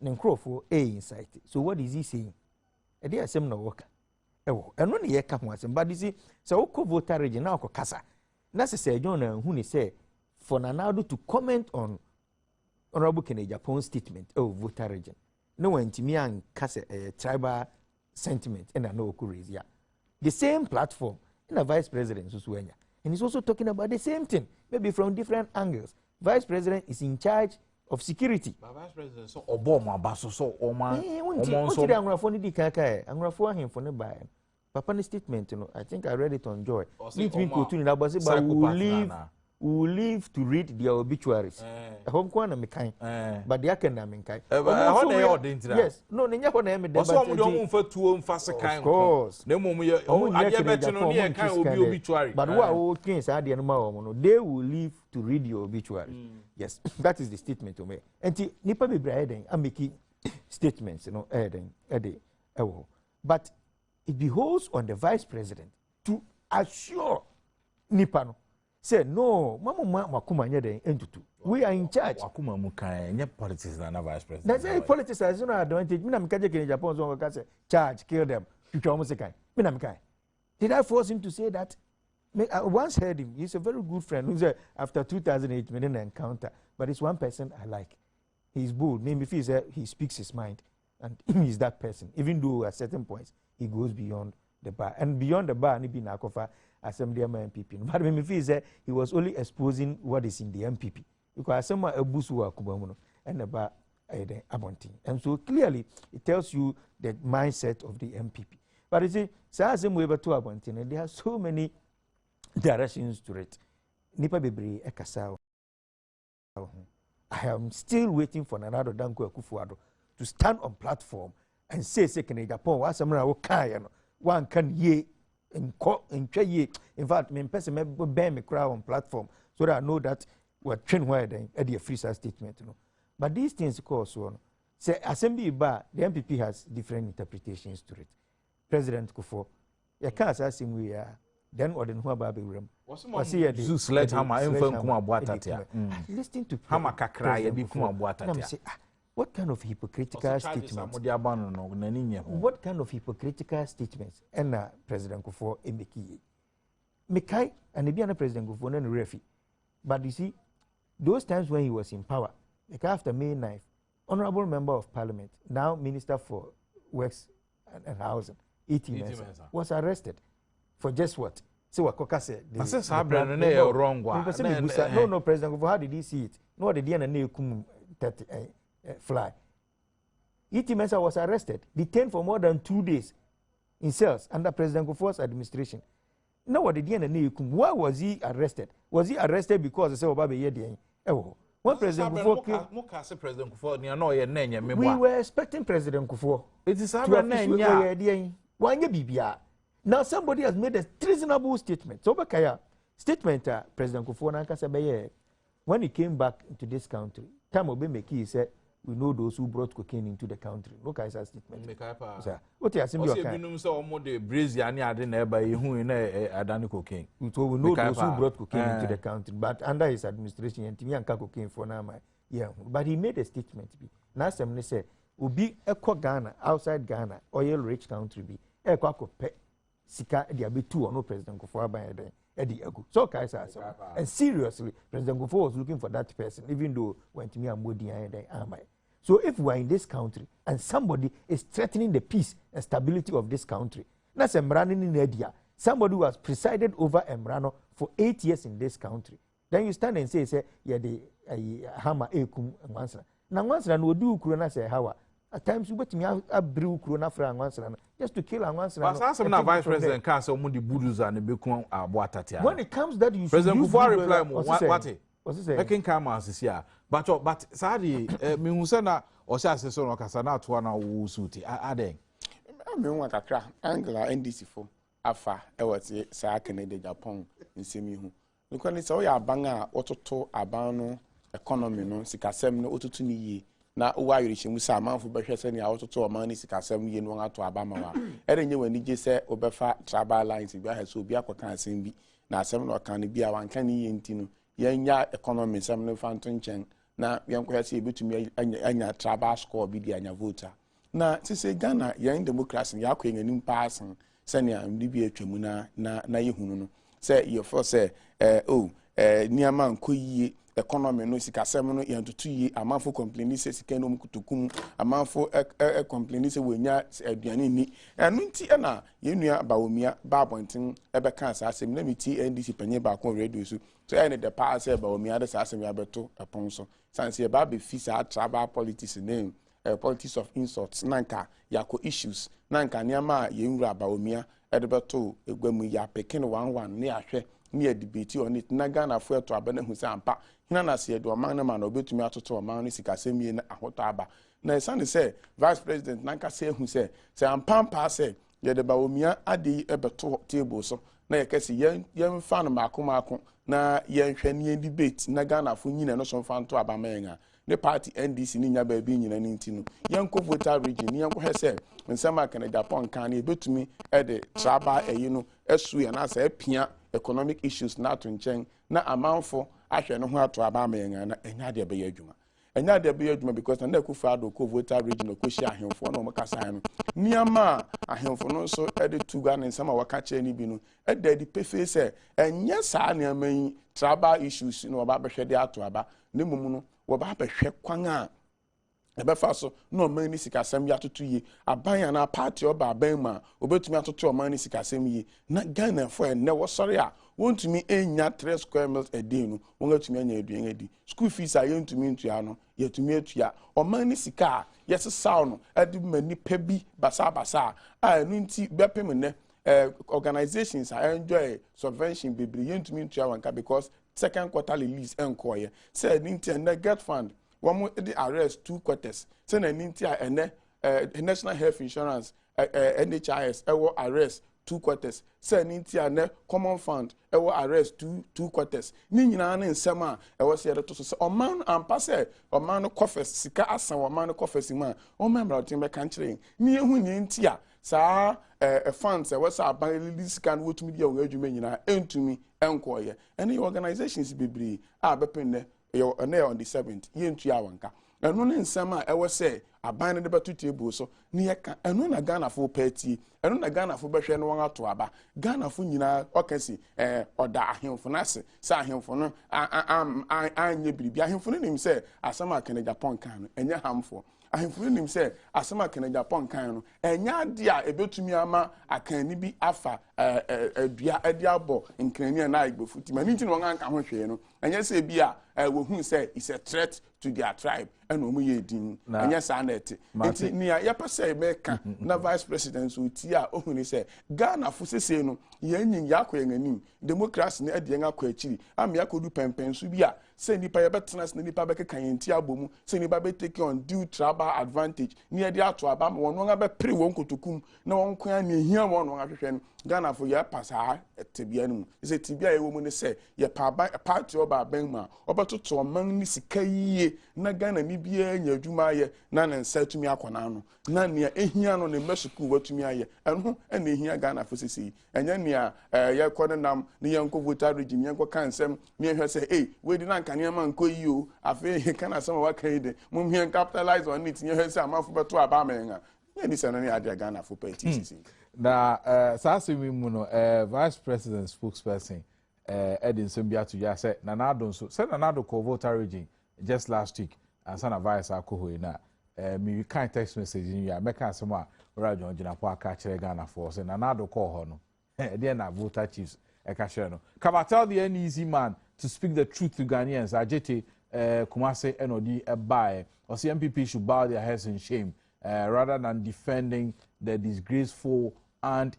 Nenkrofo insight. So what is he saying? E dey asem na work. Ewo, eno ne ye ka ho asem, but you see, so ko voter region na kasa. Na se John hu ni say for Nanado to comment on Honorable Kennedy Japan's statement voter region. No one to me and kase tribal sentiment and I know raise ya. The same platform in a vice president Susuenya. And he's also talking about the same thing, maybe from different angles. Vice president is in charge of security. But vice president so Obama baso so Oma. What I'm going to do kaka. I'm going to him for the buy. Papa's statement, you know, I think I read it on Joy. It means we will live to read their obituaries. Home corner me kind, but the akenda me kind. Yes, no, they never name it. Also, we don't for two fast kind. Of course, no more. I bet you know kind will be obituary. But what all things are the animal? They will live to read your obituary. Yes, that is the statement to me. And nipa be brayden, I'm making statements, you know, but it behoves on the vice president to assure Nipano. Say no, Mama Wakuma nyede entutu. We are in charge. Wakuma mukai nye politics na vice president. That's why politics has no advantage. Mina mikaje kwenye Japan so say charge, kill them. Kichwa musikai. Mina mikai. Did I force him to say that? I once heard him. He's a very good friend who said after 2008 we didn't encounter, but it's one person I like. He's bold. Maybe he speaks his mind, and he's that person. Even though at certain points he goes beyond the bar, and beyond the bar, he be nakofa. Assembly MPP. But when he said he was only exposing what is in the MPP. Because some are abusu kubamuno and about Abonting. And so clearly it tells you the mindset of the MPP. But you see, Sazim Weber to Abonting, and there are so many directions to it. Nipa Bebre Ekasao. I am still waiting for Nanado Danko Akufuado to stand on platform and say second Japan was some one can ye in fact, me person me ban me crowd on platform so that I know that we're trained where then at the free statement, you know. But these things cause one. Say assembly bar, the MPP has different interpretations to it. President Kufo, you can't say we are then or then who about the room. What's here? Zeus sledgehammer, infant kuma buatatia. Listening to Hammer kakra, you be kuma buatatia. What kind of hypocritical statements? What kind of hypocritical statements? And President Kufo emeki. Mekai and the President Kufo and refi. But you see, those times when he was in power, like after May 9th, Honorable Member of Parliament, now Minister for Works and Housing, E.T. was arrested for just what? So what Koka said. No, President Kufo, how did he see it? No, the DNA kum fly. E.T. Mensah was arrested, detained for more than 2 days in cells under President Kufuor's administration. Now, what did why was he arrested? Was he arrested because they said, when President Kufuor we were expecting President Kufuor. It is now somebody has made a treasonable statement. So, statement President Kufuor when he came back into this country, time Obemeki said, we know those who brought cocaine into the country. Look at his statement. What you are saying? We know those who brought cocaine into the country, but under his administration, and cocaine for now. Yeah, but he made a statement. Now, somebody said, "Ubi eko Ghana outside Ghana, oil-rich country be eko pe sika diabe two or no President Kufuor by Eddie Egu." So, and seriously, President Kufuor was looking for that person, even though when to me I'm so if we are in this country and somebody is threatening the peace and stability of this country, that's Emrano in India, somebody who has presided over Emrano for 8 years in this country, then you stand and say, yeah, the hammer ekum and answer. Now, once I know do Kurona say how at times you bet me a brew Kurona for an answer just to kill an answer. But some vice president can't say Mundi Budus and the Becum are Boatatia. When it comes that you President Kufuor reply, what is it? I can come as this year. But Sadi, Mimusana or Sasson or Casana to one who suit. I think. I mean, what a crack, Angela, NDC for Afa, I was say, Canada, Japan, in Semihu. Look when it's all your banger, Otto, Abano, economy, no, Sikasem, no Otutuni. Now, why you reach Musa, man for Bashas and Auto, money, Sikasem, you know, to Abama. I didn't know when you said Obefa, Traba lines, if you had so be a can sing be. Now, 7 or can be a 1 can Yentino. Yenya economy, some no fountain chain. na yankwa say betumi anya tribal score bi di anya voter na say Ghana yan democracy ya akwa nganim passing senia mdibi atwamu na yehunu no say you for say niama nkoyie economy no sikasem no yantutu yi amanfo complain say sika no mkutukum amanfo complain say wenya aduane ni enu nti na yenua bawomia ba pointing ebeka asasem na meti NDC panye ba kon radio so ene the pass say bawomia de asasem ya beto epon so sanse ba be fi sa tribal politics name politics of insults nanka yako issues nanka niama yenwura bawomia de beto egwamu ya pekin 11 ne ahwe near debate on it na Ghana for to abana hu say ampa hina na se do man na man obetumi atoto man no sikasem yi na ahoto aba na sane say vice president nanka say hu say ampa pa say ye de bawomia ade ebeto table so na ye kase yen fa no mako na yen hwe ne debate na Ghana fo nyina no so fa nto aba man ne party NDC ni nya ba bi nyina ni ntino yen ko voter region yen ko he say nsema kana Japan kan na ebetumi e de traba eyi no esu ya na say pia economic issues na to nchen na amanfo ahwe no ho ato aba amen na enya de be adwuma enya de be adwuma because na Kufu Addo ko voter region ko hia ahemfo na o makasa no niama ahemfo no so e de tuga ne nsema waka che ni bi no e de di pefe se enya saa ne aman tribal issues no oba behwe de ato aba ne mumu no oba behwe kwan a ebefa so no man ni sikasem ya tutu yi aban na party oba aban ma obetumi atoto o man ni sikasem yi na Ghana for ene wo sori a wontumi enya 3 square miles a day no won atumi anya aduan adi school fees a yentumi ntua no yetumi atua o man ni sika yes saw no adi mani pebi basa a enu nti bepem ne organizations are enjoy subvention bibri yentumi ntua wanka because second quarterly lease enkoye say ninti na get fund one the arrest 2 quarters say na ninti a ene national health insurance NHIS ewo arrest 2 quarters say ninti a ne common fund ewo arrest 2 quarters ni nyina na nsem a ewo se de to so oman ampa say oman no coffers sika asan oman no coffers ma o member otin be kan kire ni ehu ninti a saa funds ewo sa ban release kan wotumi dia wo adwuma nyina entumi enkoye any organizations bibri a bepen ne on the 7th yentu awanka enu ne nsem a ewo say aban ne de beto table so ne yeka enu na Ghana fo party enu na Ghana fo behwe ne won ato aba Ghana fo nyina okasi oda ahemfo na se sa ahemfo no anye biribi ahemfo ne nim say asama akene Japan kan no enye hamfo ahemfo nim say asama akene Japan kan no enya de a ebetumi ama akani bi afa adua ade abo nkrani na igbofuti mani nti no won anka ho hwe no enye say bi a wo hu say is a threat to their tribe and omo ye din enye sa na ete nti nia ye pese meka na vice president so ti a ohuni say Ghana fo sese no ye nyin yakwa nganim democracy na ade yakwa akiri am yakodu pempen so bi a say nipa ye betena na nipa be kekan enti abomu say nipa be take on due tribal advantage ni ade ato aba ma won nga be pre won kotokum na won kwan na ehia won no ahwehwe no Ghana fo ye pasa tebia no say tebia ye wo mu ne say ye party oba ban ma obatoto man ni sika yiye na Ghana ni bia nya adwuma ye na ne nsa tumi akona no na ne ehia no ne mesuku watumi aye enho na ehia Ghana fo sisi enya ne ye kɔ nam ne ye nko voter regime ye nko kansem ne ehwe say we di na nkane ma nko yi o afi kana sama wakai de mum here capitalize on it ye say amafo beto aba menga ye ni sana ne ade Ghana fo party sisi na sasemi mu no vice president spokesperson Edinson Biatu ya say Nana Adom so say Nana Adom ko voter regime just last week and sana vice akoho na me kind text message ni ya make asem a radio ngina po aka kire Ghana for say Nana Adom ko ho no there na voter chiefs e ka share no come tell the NEC man to speak the truth to Ghanaians Ajete Kumase NOD buy or say MPP should bow their heads in shame rather than defending the disgraceful and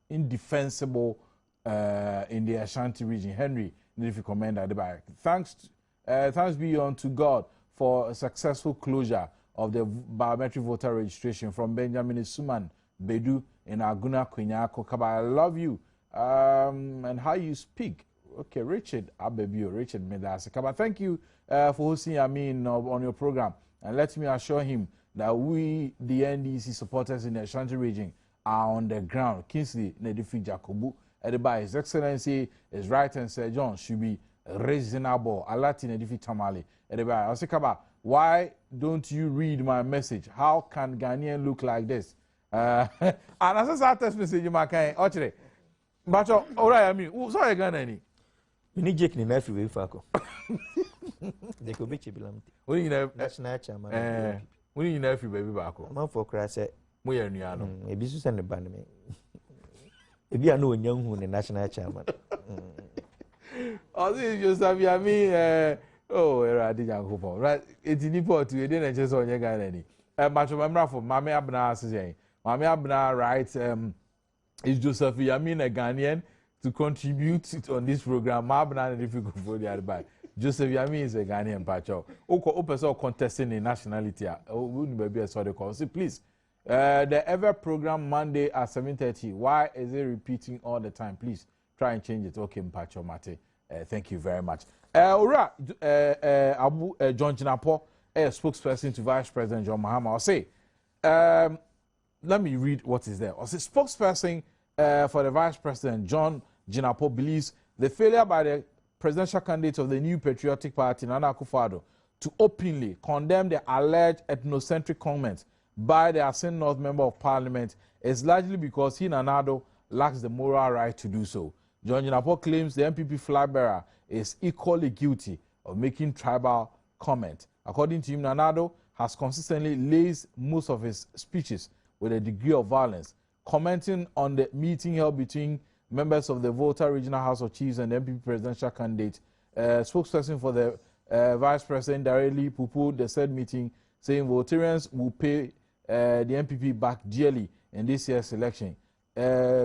indefensible in the Ashanti region. Henry, if you comment at the back. Thanks be unto God for a successful closure of the biometric voter registration from Benjamin Suman Bedu in Aguna Kwenyako Kaba. I love you and how you speak. Okay, Richard Abebio, Richard Medase Kaba. Thank you for hosting me on your program, and let me assure him that we, the NDC supporters in the Ashanti region, are on the ground. Kingsley Nedifi Jacobu, by His Excellency, is right, and Sir John should be reasonable. Alatin edifi tamale. Edeba, I say kaba, why don't you read my message? How can Ghanaian look like this? And as I text message you makai, ochre. But alright, I mean, sorry Ghana. You need Jake in every way, Fako. They could be chibilam. We need national chairman. We need every baby back. Man for crash, We are Niano. a business and the band me. If you are no young who the national chairman. Oh, this is just I mean, oh, I did young hope. Right, it's in report to you, didn't just on your Ghana. Much of my for Mammy Abna saying, Mammy Abna writes, is Joseph Yamin a Ghanaian to contribute on this program? Mabna and difficult for the other by Joseph Yamin is a Ghanaian patcho. Open so contesting in nationality. Wouldn't be a sort of call. See, please. The ever program Monday at 7:30. Why is it repeating all the time? Please try and change it. Okay, Mpacho Mate. Thank you very much. Ura Abu John Jinapo, spokesperson to Vice President John Mahama. I'll say, let me read what is there. I'll say, spokesperson for the Vice President John Jinapo believes the failure by the presidential candidate of the New Patriotic Party, Nana Akufo-Addo, to openly condemn the alleged ethnocentric comments by the Asin North Member of Parliament is largely because he, Nana, lacks the moral right to do so. John Jinapo claims the MPP flag bearer is equally guilty of making tribal comment. According to him, Nana has consistently laced most of his speeches with a degree of violence, commenting on the meeting held between members of the Volta Regional House of Chiefs and the MPP presidential candidate. Spokesperson for the Vice President directly poo-pooed the said meeting, saying Voltarians will pay the MPP back dearly in this year's election.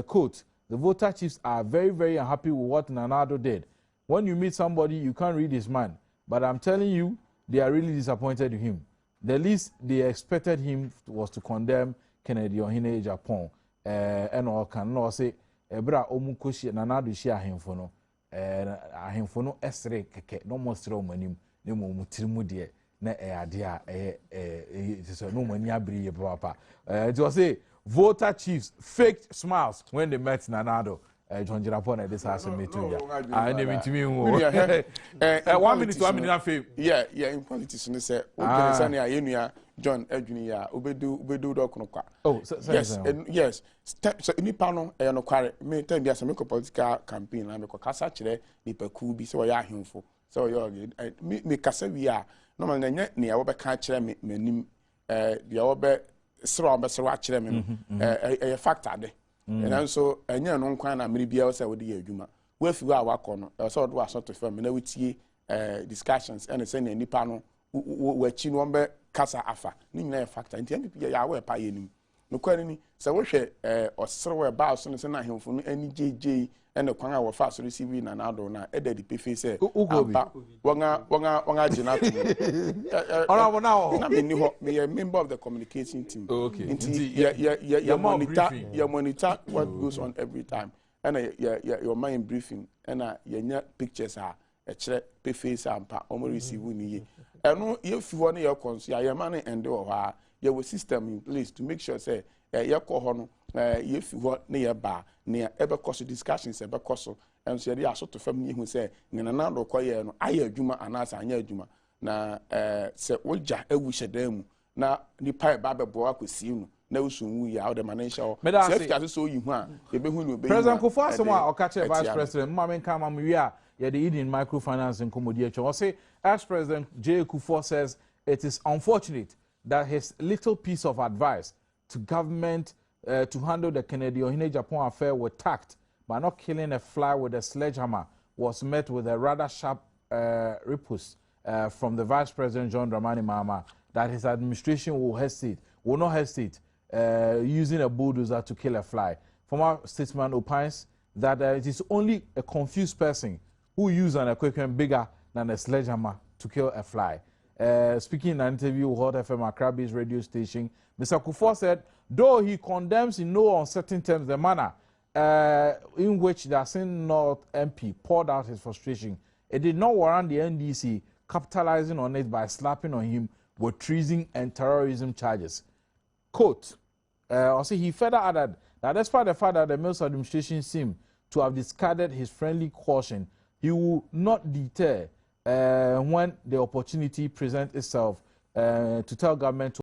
Quote, the Volta Chiefs are very, very unhappy with what Nanado did. When you meet somebody, you can't read his mind. But I'm telling you, they are really disappointed in him. The least they expected him was to condemn Kennedy Ohene Japan. And all can no say, Ebra Omukoshi Nanado shi ahemfo no esre keke no mostre omanim ne mo mutirimu de na ade a so no mani abiri papa. It was say Volta Chiefs faked smiles when they met Nanado. John Jinapo na this house me too. I never to me 1 minute to 1 minute fame. Yeah, in politics no say o gere say na yenua John Adwini ya obedu do kono kwa. Oh, yes. So nipa no no kware me time bia say me ko political campaign na me ko kasa kire nipa ku bi say o ya ahemfo say o ya me kasa wi a no man nya ne ya wo be ka kire me manim dia wo be sro be sro a kire me no factor de. And so enya no nkwan na mere bia say wo de adwuma wo afi wo a wakọ no so do aso to fam na wetie discussions and say na nipa no wachi no be kasa afa ni nyina factor nti MPP ya we pa yenim no kwani ni se wo hwe osere we ba so ne se na ahemfo no ani jeje ene kwan a wo fa so receive na na do na eda di pefe se aba wonga jina to ora wo na o na me ni ho me member of the communication team. Okay. Nti ya monitor what goes on every time and your mind briefing and ya pictures a kire pefe se ampa o mo receive ni ye eno ye fi ho na ye konso ya man ende wo ha ye we system in place to make sure say ye ko ho no ye fi ho na ye ba na ebe koso discussions ebe koso and so ye aso to fam ni hu say na na do koye no aye adwuma anasa anya adwuma na se woja ewu hyedan mu na nipa ba bebo akosi no na usunwu ya o de manager safety as so yi hu a ye be hu no be President Kofo Asemo Okache Vice President Mama Nkama Mwiya ye the Eden Microfinance and Commodity Echo say as President J. Kufo says it is unfortunate that his little piece of advice to government to handle the Kennedy Ohene Japan affair with tact by not killing a fly with a sledgehammer was met with a rather sharp repulse from the Vice President John Dramani Mahama that his administration will not hesitate using a bulldozer to kill a fly. Former statesman opines that it is only a confused person who uses an equipment bigger than a sledgehammer to kill a fly. Speaking in an interview with Hot FM Accra-based radio station, Mr. Kufo said, though he condemns in no uncertain terms the manner in which the Asin North MP poured out his frustration, it did not warrant the NDC capitalizing on it by slapping on him with treason and terrorism charges. Quote, also he further added that despite the fact that the Mills administration seemed to have discarded his friendly caution, he will not deter when the opportunity presents itself to tell government